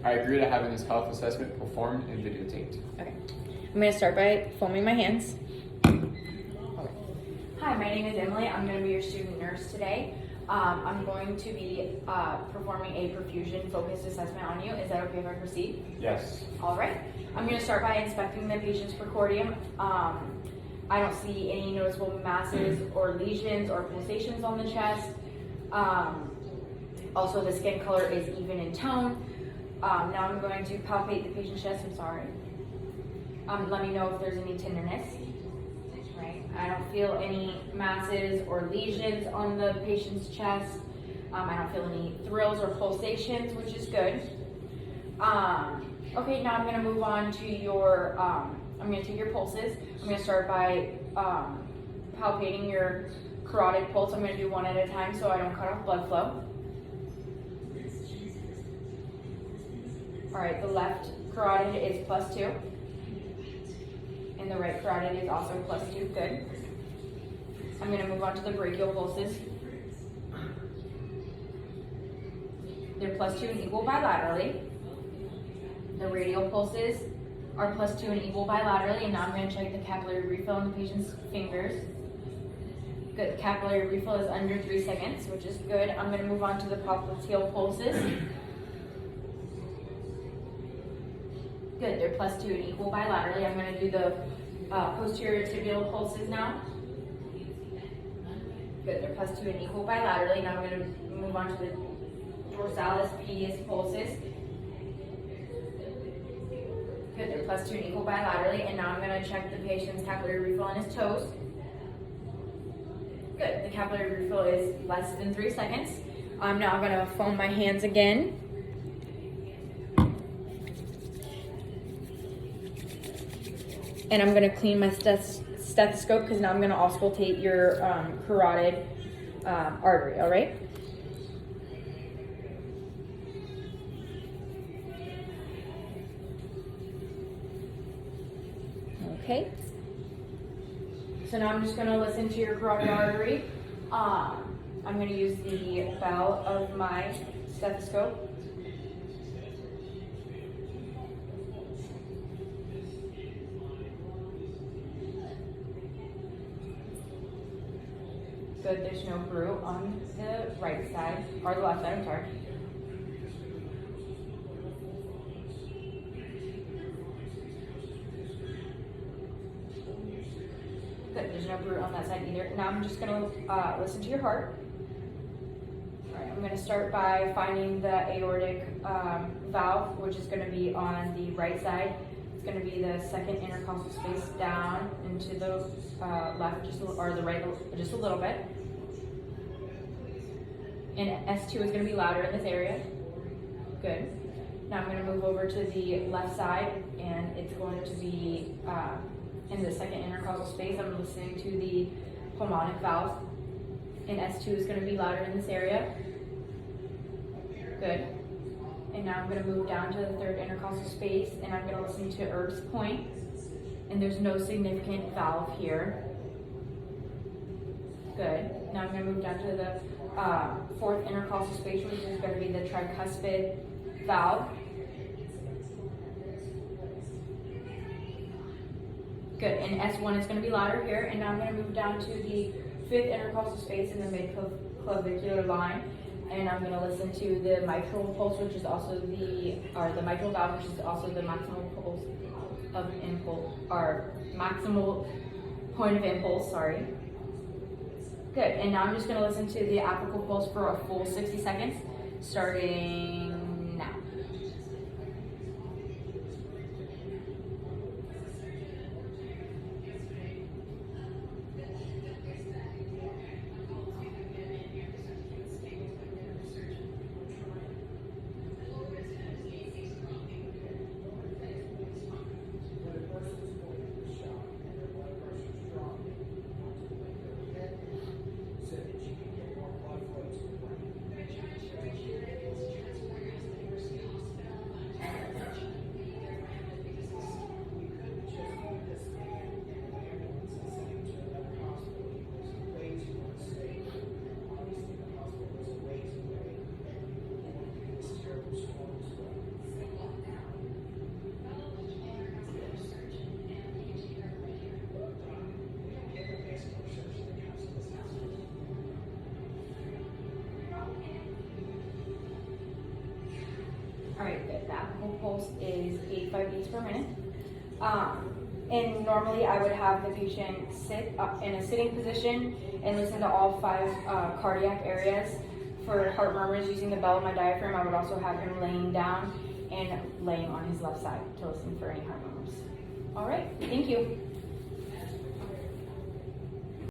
I agree to having this health assessment performed and videotaped. Okay. I'm going to start by foaming my hands. Hi, my name is Emily. I'm going to be your student nurse today. I'm going to be performing a perfusion focused assessment on you. Is that okay if I proceed? Yes. All right. I'm going to start by inspecting the patient's precordium. I don't see any noticeable masses or lesions or pulsations on the chest. Also, the skin color is even in tone. Now I'm going to palpate the patient's chest. I'm sorry. Let me know if there's any tenderness. Right. I don't feel any masses or lesions on the patient's chest. I don't feel any thrills or pulsations, which is good. Okay, now I'm going to move on to your, I'm going to take your pulses. I'm going to start by palpating your carotid pulse. I'm going to do one at a time so I don't cut off blood flow. All right, the left carotid is +2. And the right carotid is also +2, good. I'm going to move on to the brachial pulses. They're +2 and equal bilaterally. The radial pulses are +2 and equal bilaterally, and now I'm going to check the capillary refill on the patient's fingers. Good, the capillary refill is under 3 seconds, which is good. I'm going to move on to the popliteal pulses. Good, they're +2 and equal bilaterally. I'm going to do the posterior tibial pulses now. Good, they're +2 and equal bilaterally. Now I'm going to move on to the dorsalis pediis pulses. Good, they're +2 and equal bilaterally. And now I'm going to check the patient's capillary refill on his toes. Good, the capillary refill is less than 3 seconds. I'm now going to foam my hands again. And I'm going to clean my stethoscope because now I'm going to auscultate your carotid artery, all right? Okay. So now I'm just going to listen to your carotid artery. I'm going to use the bell of my stethoscope. Good, there's no brew on the right side, or the left side, I'm sorry. Good, there's no brew on that side either. Now I'm just gonna listen to your heart. All right, I'm gonna start by finding the aortic valve, which is gonna be on the right side. It's gonna be the second intercostal space down into the left, or the right, just a little bit. And S2 is going to be louder in this area. Good. Now I'm going to move over to the left side, and it's going to be in the second intercostal space. I'm listening to the pulmonic valve, and S2 is going to be louder in this area. Good. And now I'm going to move down to the third intercostal space, and I'm going to listen to Erb's point, and there's no significant valve here. Good. Now I'm going to move down to the fourth intercostal space, which is going to be the tricuspid valve. Good, and S1 is going to be louder here, and now I'm going to move down to the fifth intercostal space in the mid-clavicular line, and I'm going to listen to the mitral pulse, which is also the mitral valve, which is also the maximal pulse of impulse, or maximal point of impulse, sorry. Good, and now I'm just going to listen to the apical pulse for a full 60 seconds, starting now. mechanical pulse is 85 beats per minute. And normally I would have the patient sit up in a sitting position and listen to all 5 cardiac areas. For heart murmurs using the bell of my diaphragm, I would also have him laying down and laying on his left side to listen for any heart murmurs. All right, thank you.